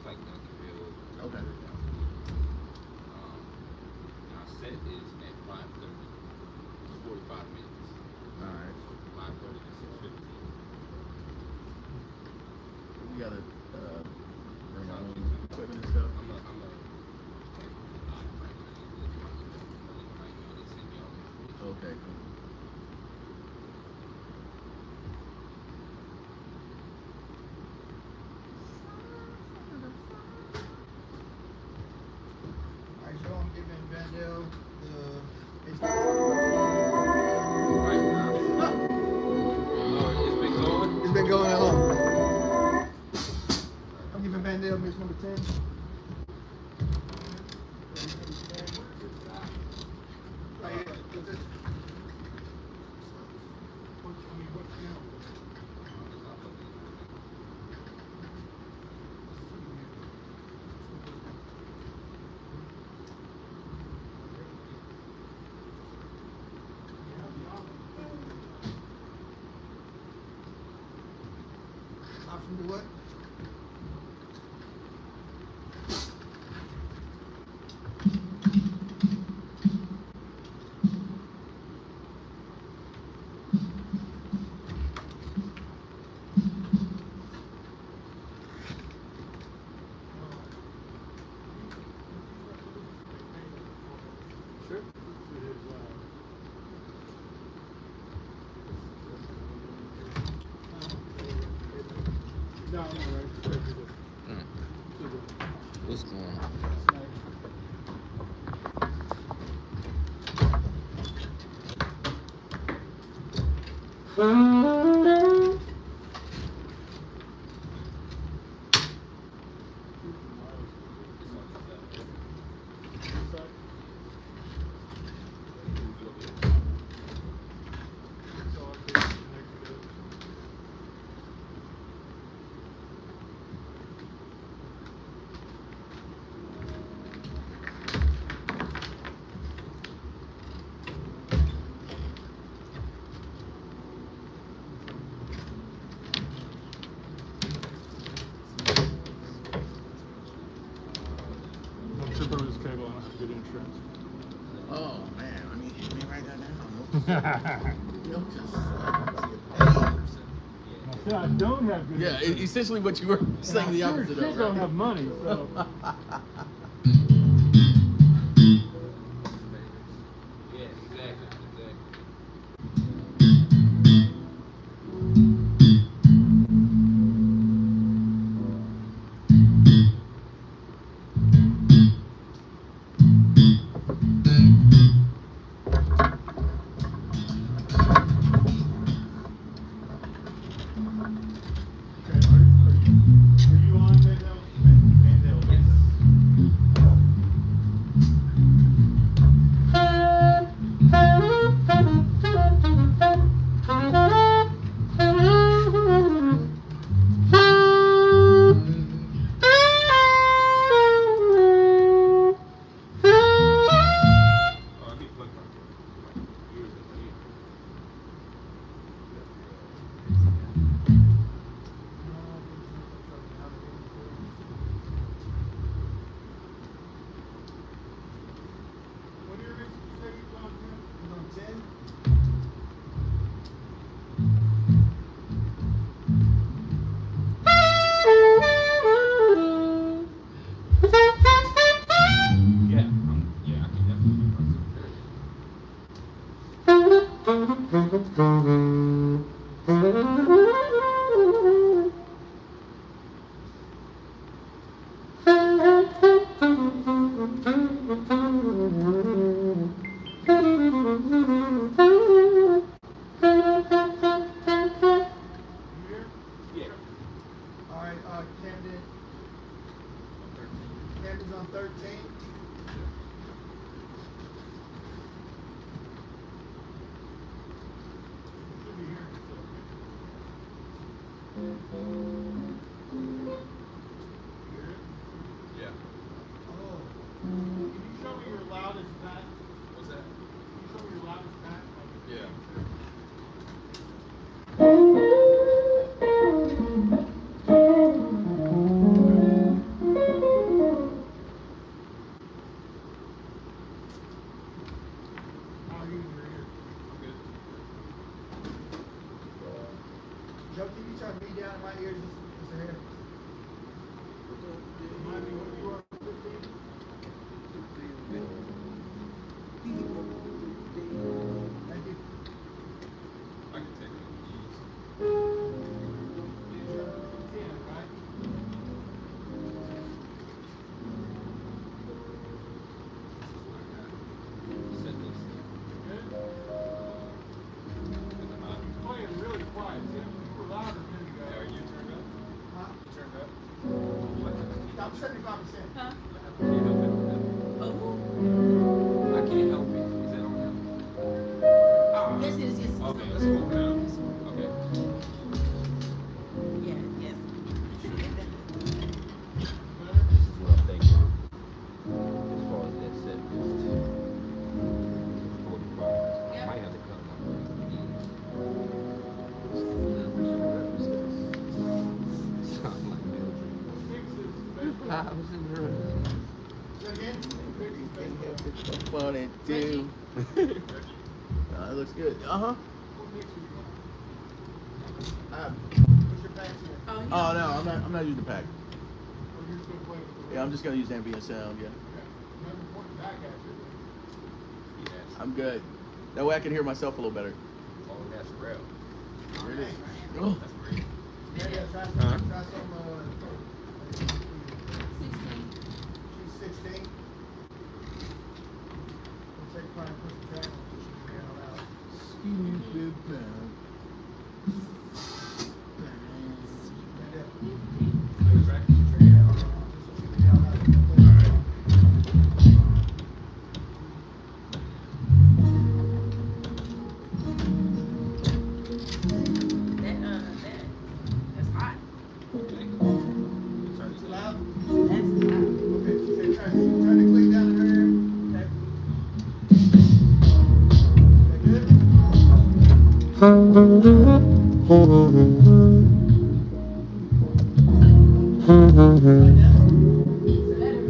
like Duncanville. Okay. Our set is at 5:30. 45 minutes. All right. 5:30 to 6:15. We gotta bring our own equipment and stuff. Okay, cool. Alright, so I'm giving Vandell the. It's been going how long? I'm giving Vandell mix number 10. Right here. Option to what? Sure. What's going on? Trip over this cable and have good insurance. Oh man, I mean, let me write that down. Yeah, I don't have good Yeah, insurance. essentially what you were saying the opposite Sure of. don't Right? have money, so. Yeah, exactly. Okay, are you on Vandell? Vandell, yes. What year did you say you was on, Tim? He's on 10. Yeah, I can definitely Year? Yeah. Alright, Camden. Camden's on 13. Should be here. Yeah. Oh. Can you show me your loudest patch? What's that? Can you show me your loudest patch? Yeah. Remind me what you are, 15? Thank you. I can take it. It's 10, right? Set this. Good? And then He's playing really quiet. Tim, you were louder a minute ago. are you turned up? Huh? You turned up? I'm 75%. Huh? I can't help it. Oh. I can't help it. Is that on him? Ah. Yes, it is. Yes. It's Okay, on. let's go down. Okay. Yeah. Yes. Better? This is what I'm thinking. As far as that set list. 45. Yep. Might have to come up. Sound like Mildred. Fix this special. I was in her. Say it again? Fix this special. It's so funny too. It looks good. What mix are you going? What's your packs here? Oh, he Oh no, I'm not using the pack. Or you're just gonna play with the Yeah, I'm just gonna use ambient sound. Yeah, Okay. Never point back at you. Yes. I'm good. That way I can hear myself a little better. Oh, that's real. There it is. Oh. That's great. Yeah, try some, Huh? try some, 16. she's 16. Let's say try and put some track on so she can get all out. Stupid man. Vandell. Good track. Yeah, so she can get all out. That's hot. Okay. Turn Is this it loud. loud? That's hot. Okay, she said try to clean down her hair. Okay. Is that good? Right now? Better.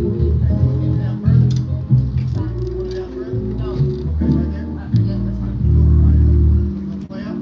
Get it down further? Want it down further? No. Okay, right there? Yeah, that's fine. Cool. All right. You gonna play out?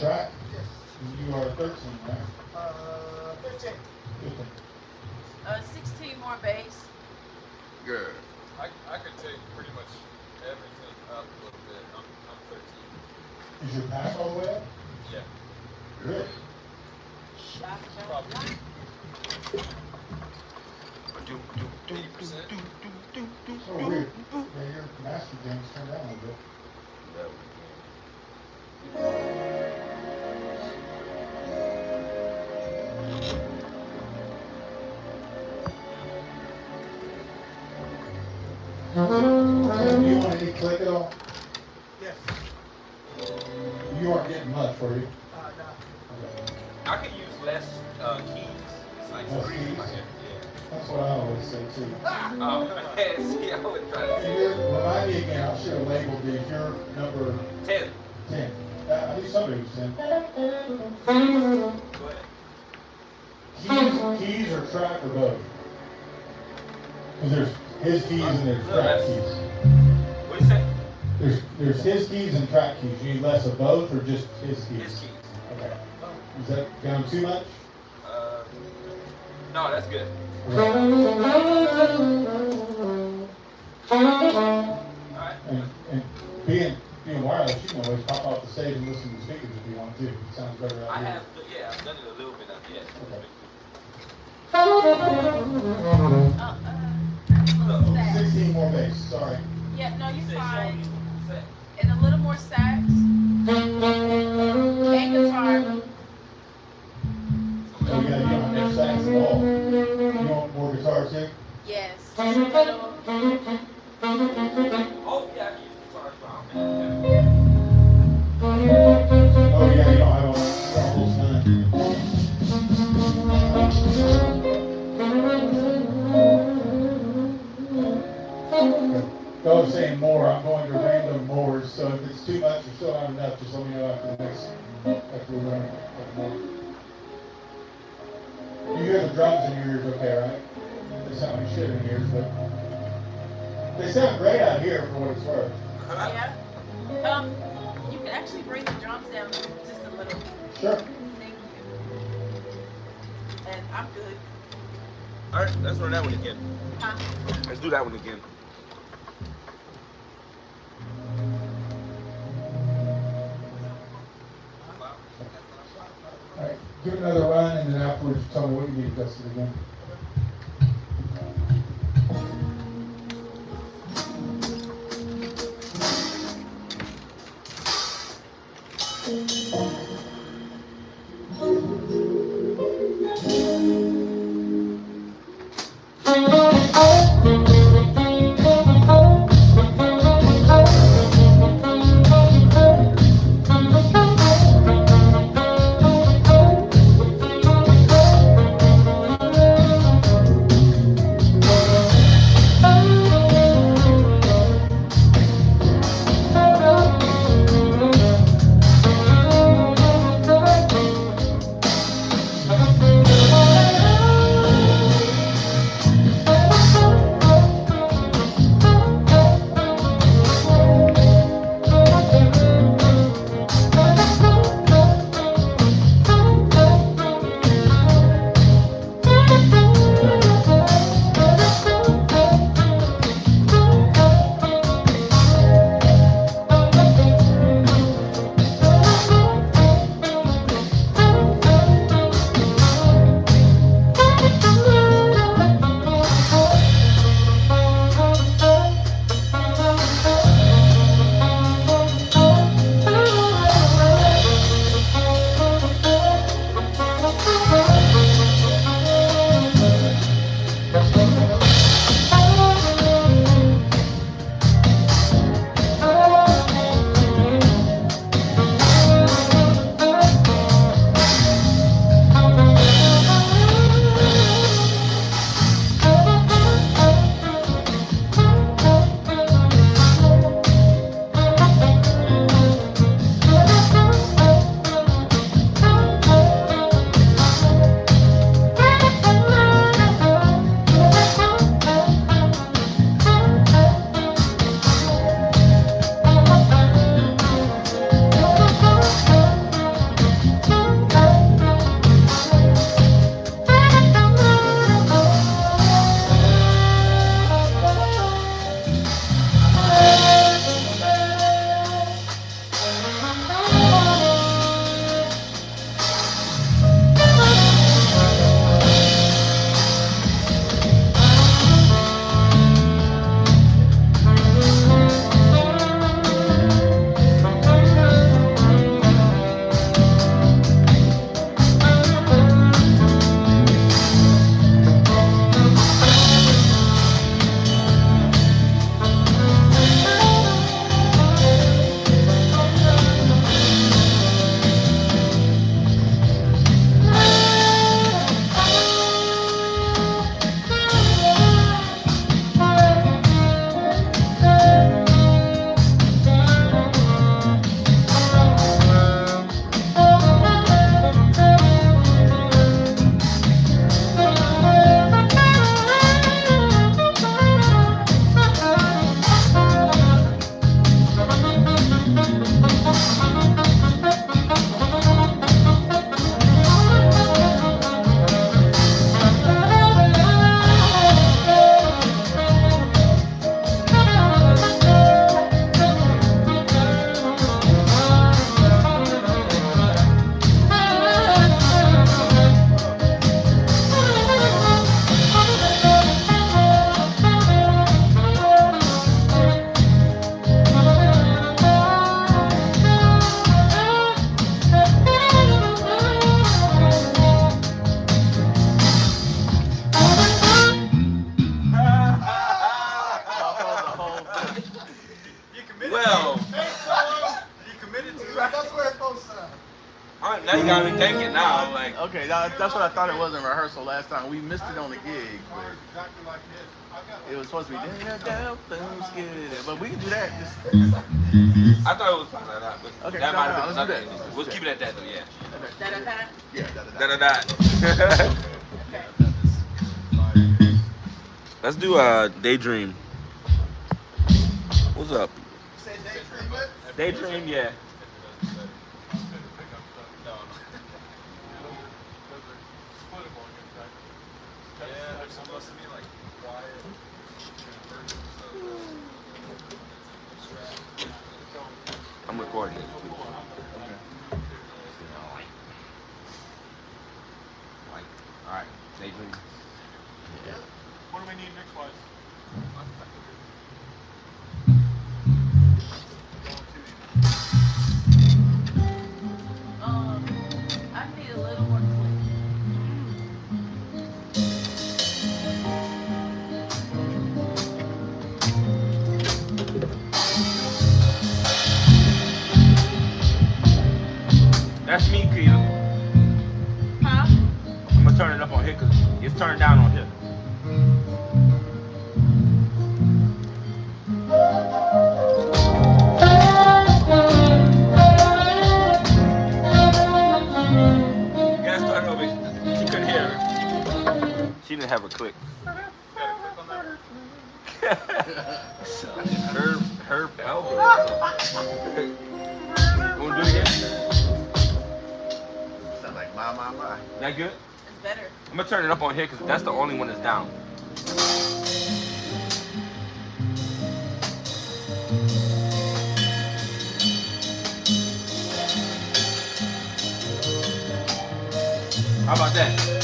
track? Yes. You are 13, right? 15. 15. 16 more bass. Good. I could take pretty much everything up a little bit. I'm 13. Is your pass all the way up? Yeah. Good. Shot, Probably. shot. 80%. So weird. Yeah, your master game's turned down a little bit. Yeah, Do you want any click at all? Yes. You aren't getting much, were you? No. Okay. I could use less keys. It's like Less screaming in my keys? head. That's what I always say too. Yeah. Oh, see, I would try to say Remind me again, I should have labeled these. You're number 10. 10. I knew somebody was 10. Go ahead. Keys or track or both? Because there's his keys and there's No, track that's- keys. What do you say? There's his keys and track keys. You need less of both or just his keys? His keys. Okay. Is that down too much? No, that's good. Okay. Alright. And being wireless, you can always pop off the stage and listen to the speakers if you want to. It sounds better out I here. have, yeah, I've done it a little bit of it. Okay. Sax. 16 more bass, sorry. Yeah, no, you're fine. Say. And a little more sax. And guitar. So you don't have no sax at all. You want more guitar too? Yes. Just a little. Oh, yeah, I can use guitar as well. Oh yeah, you don't have a whole none. I was saying more, I'm going to random more, so if it's too much or still not enough, just let me know after we run a couple more. You hear the drums in your ears okay, right? They sound like shit in your ears, but they sound great out here for what it's worth. Yeah. You can actually bring the drums down just a little. Sure. Thank you. And I'm good. Alright, let's run that one again. Huh? Let's do that one again. Alright, give it another run and then afterwards tell me what you need adjusted again. Now you got me thinking now. Like, Okay, that's what I thought it was in rehearsal last time. We missed it on the gig, but Exactly like this. it was supposed to be but we can do that. I thought it was like that, but Okay, that no, might no, have been let's do another. that. We'll keep it at that though. Yeah. Da-da-da. Yeah, Da da da. Okay. Let's do Daydream. What's up? Say daydream it? Daydream, yeah. Yeah, they're supposed to be like quiet versions I'm recording it. Like, all right, Daydream. What do we need mix wise? I need a little more click. That's me, Keita. Huh? I'm gonna turn it up on here because it's turned down on here. Yeah, start over. She couldn't hear her. She didn't have a click. her elbow. Wanna do it again? Sound like my. That good? It's better. I'm gonna turn it up on here because that's the only one that's down. How about that?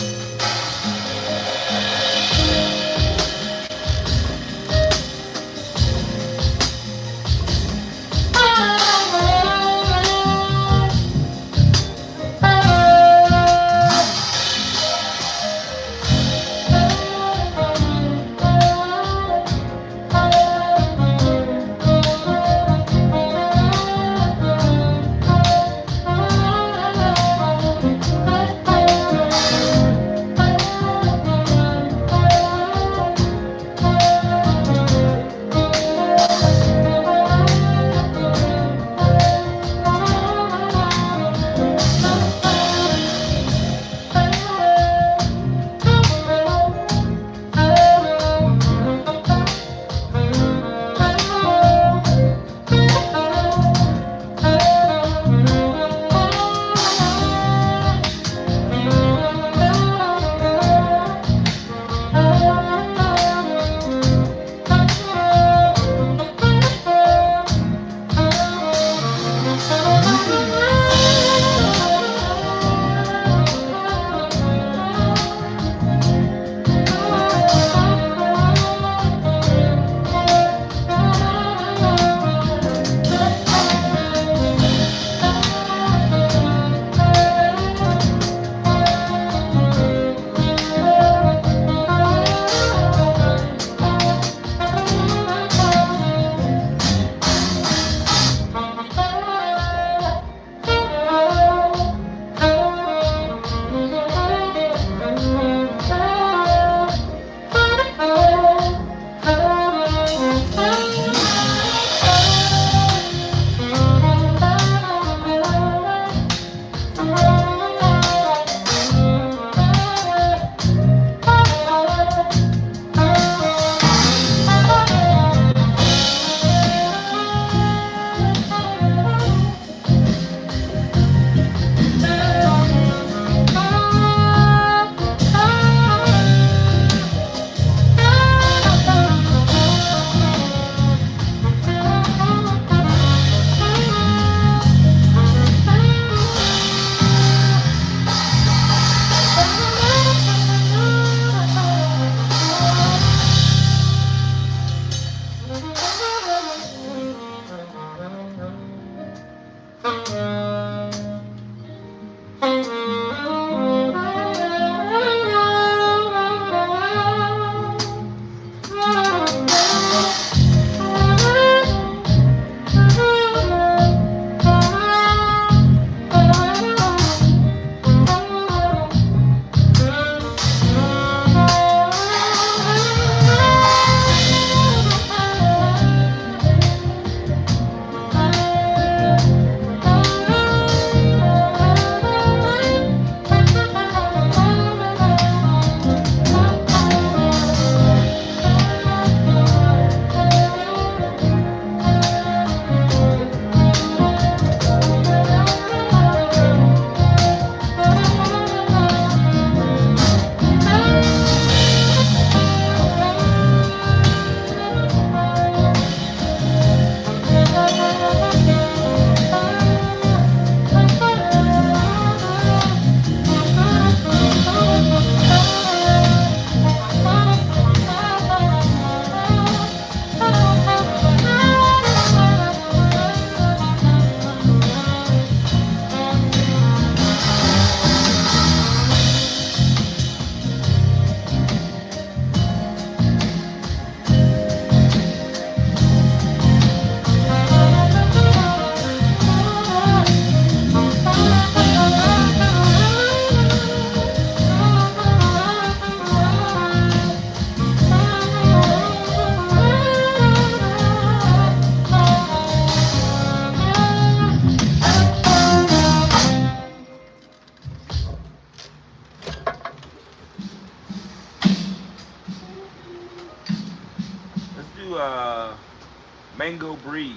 Mango Breeze.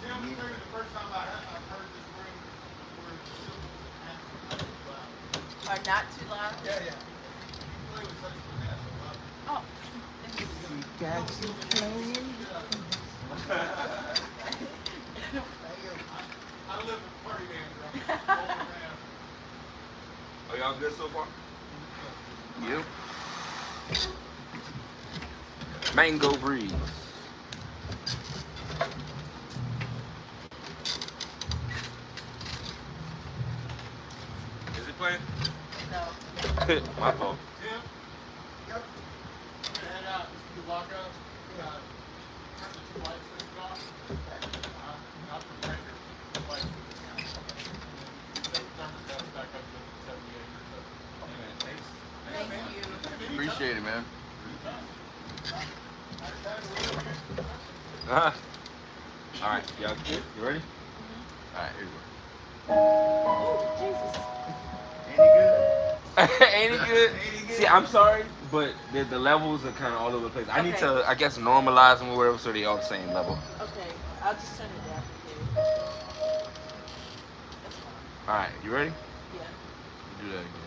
See, I'm just thinking the first time I've heard this room where the syllables Are not too loud? yeah, yeah. You play with such finesse, I love it. Oh. thank you. Got you playing. I live in party manager. I'm all around. Are y'all good so far? Yep. Mango Breeze. Is it playing? No. My fault. Tim? Yep. I'm gonna head out to Waco. Turn the two light switches off. Not for pressure. The light switches down. Set the thermostats back up to 78 or so. Hey, man, thanks. Thank you. Appreciate it, man. Uh-huh. All right, y'all good? You ready? All right, here's one. Oh, Jesus. Ain't he good? Ain't it good? See, I'm sorry, but the levels are kind of all over the place. I need to, I guess, normalize them or whatever so they all the same level. Okay, I'll just turn it down for you. That's fine. All right, you ready? Yeah. Do that again.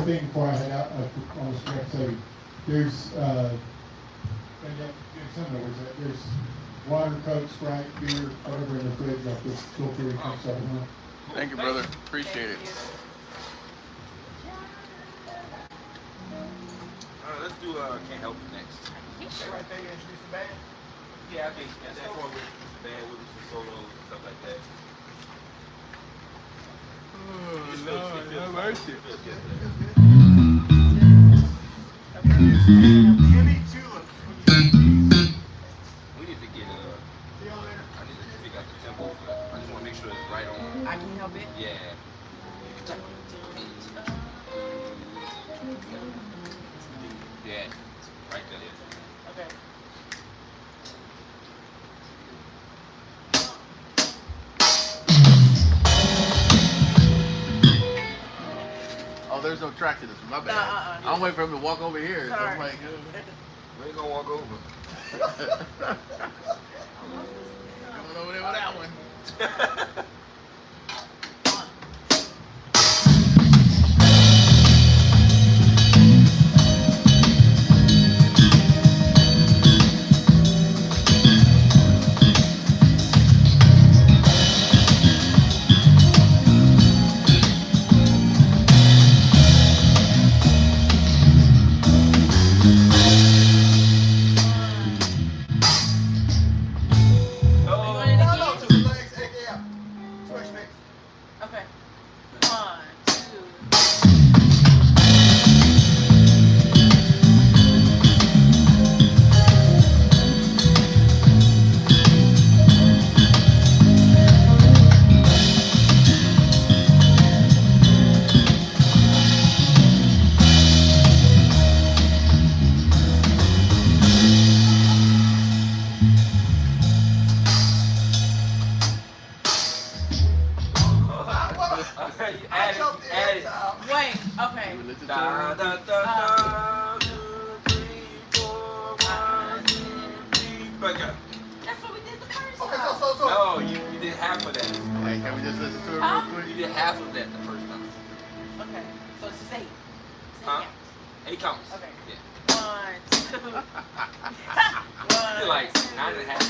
thing before I head out, I almost forgot to say, there's, and yeah, some of it, there's water, Coke, Sprite, beer, whatever in the fridge, like this, feel free to come start them up. Thank you, brother. Appreciate it. Let's do Can't Help It next. Right there, you introduce the band. Yeah, I think at that point we'll do some band, we'll do some solos and stuff like that. Timmy Tulip. We need to get See y'all later. I need to figure out the tempo for that. I just want to make sure it's right on. I can help it. Yeah. Yeah, right there. Okay. Oh, there's no track to this one. My bad. I'm waiting for him to walk over here. So I'm Sorry. like, We ain't gonna walk over. going over there with that one. Okay. 1, 2. Add it. Wait, okay. Da, da, da, 2, 3, 4, 1, 2, 3, back up. That's what we did the first Okay, time. so. No, you did half of that. Hey, can we just listen to it Huh? real quick? You did half of that the first time. Okay. So it's just 8. It's 8 Huh? counts. 8 counts. Okay. Yeah. 1, 2. You're like 1, 2. 9 and a half.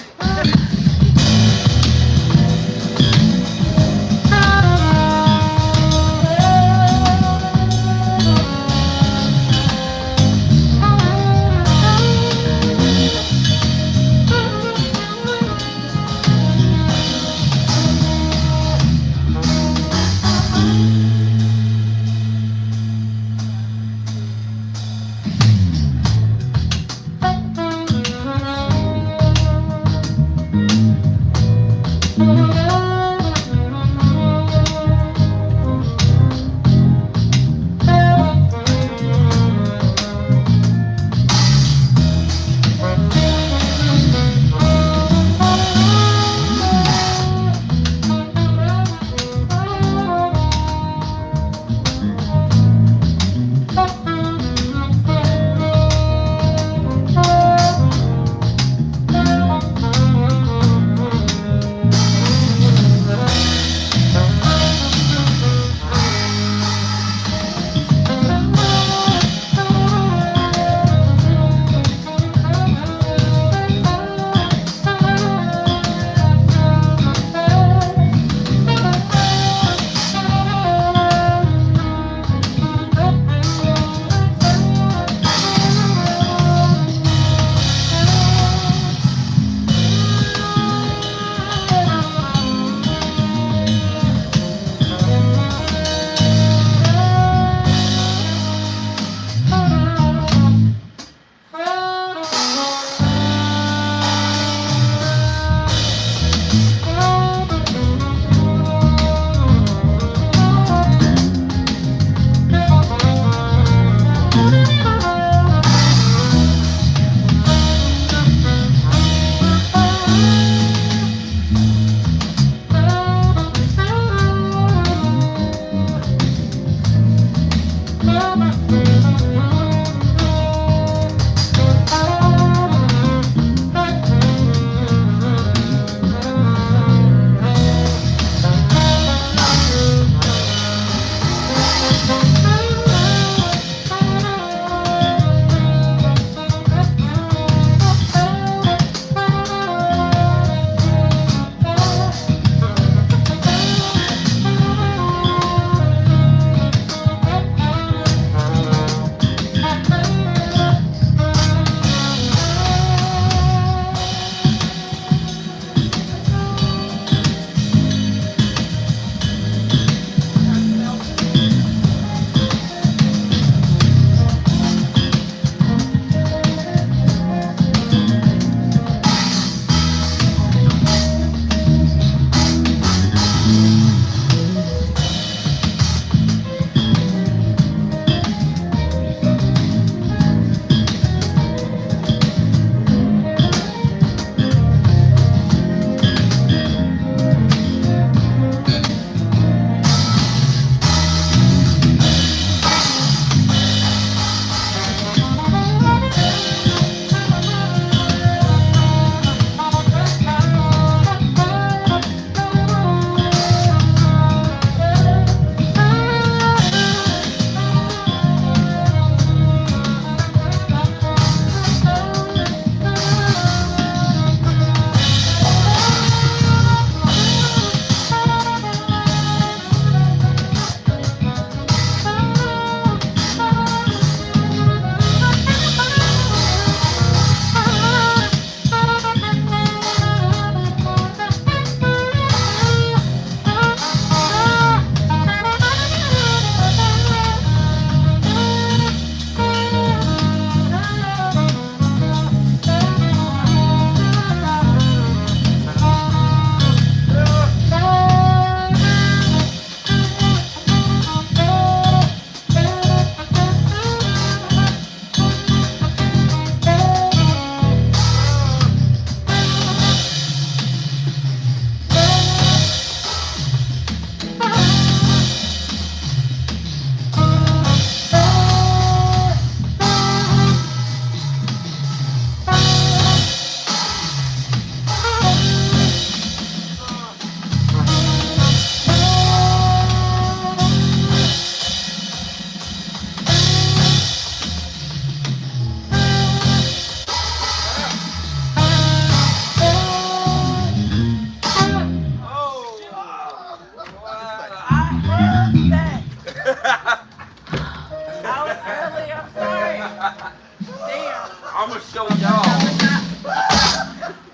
show y'all.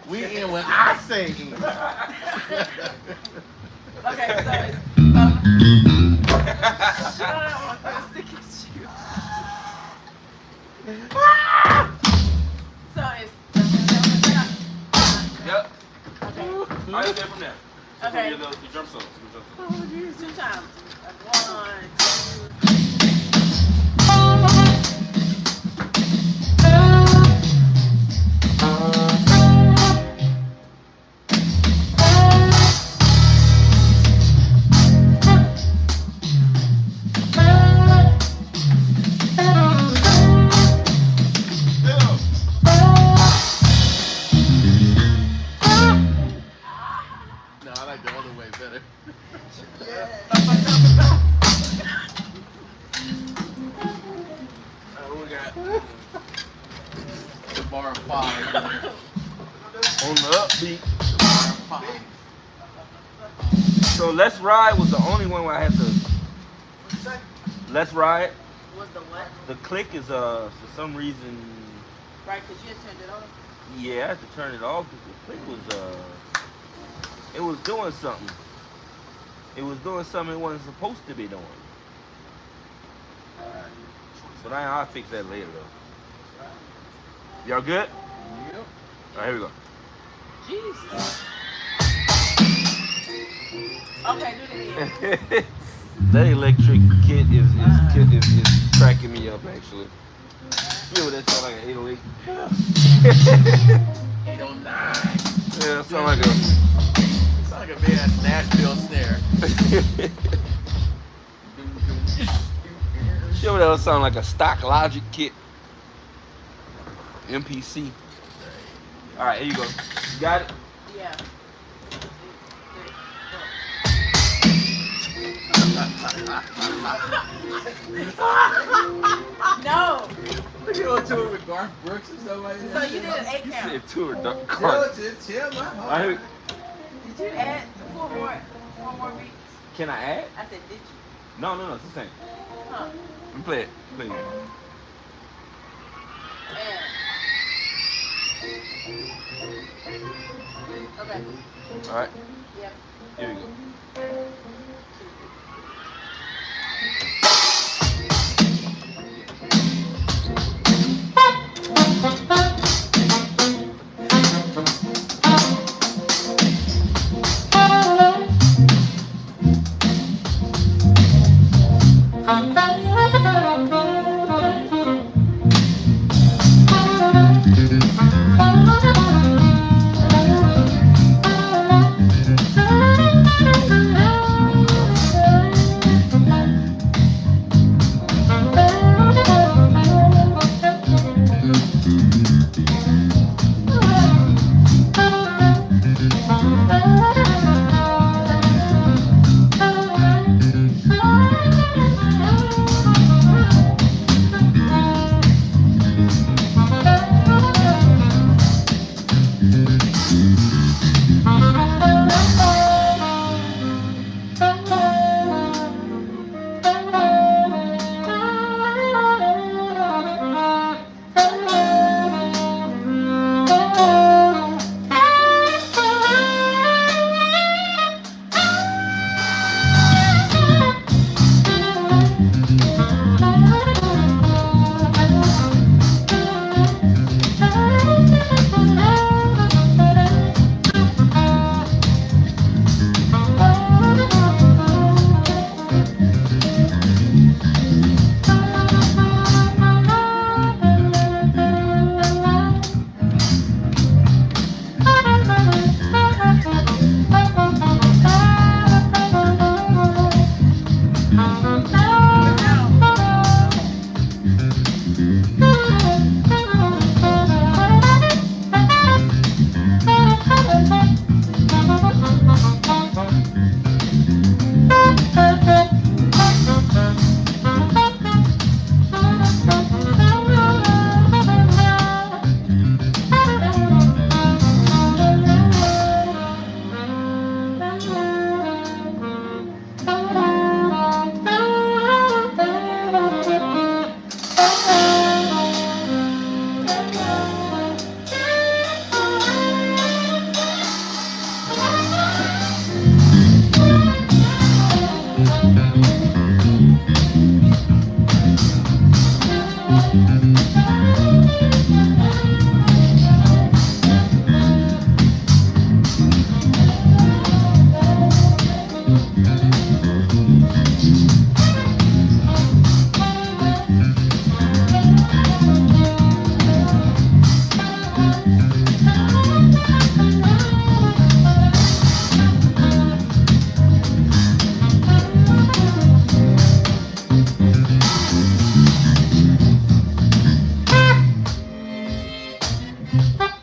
We in when I say in. Okay, so it's shut up, I'm gonna stick his shoe. So it's Yep. okay. I just from there. Okay. Your drum solos. Two times. Like 1, No, I like the other way better. We got The bar of 5. on the upbeat. The bar of 5. So Let's Ride was the only one where I had to. Let's Ride. was the what? The click is for some reason. Right, because you had turned it on. Yeah, I had to turn it off because the click was it was doing something. It was doing something it wasn't supposed to be doing. But I'll fix that later though. Y'all good? Yep. Alright, here we go. Jesus. Okay, do it again. That electric kit is cracking me up actually. Feel that sound like an 808. 809. Yeah, it sound like a It's like a big ass Nashville snare. sure that sound like a stock Logic kit. MPC. Alright, here you go. You got it? Yeah. No. Look at what tour with Garth Brooks and stuff like So that. you did an 8 You count. said tour duck Chill, card. chill, man. Alright, Did you add four more beats? can I add? I said, did you? No, it's the same. Huh. Let me play it. Play it. Okay. Alright, Yep. here we go. Thank you.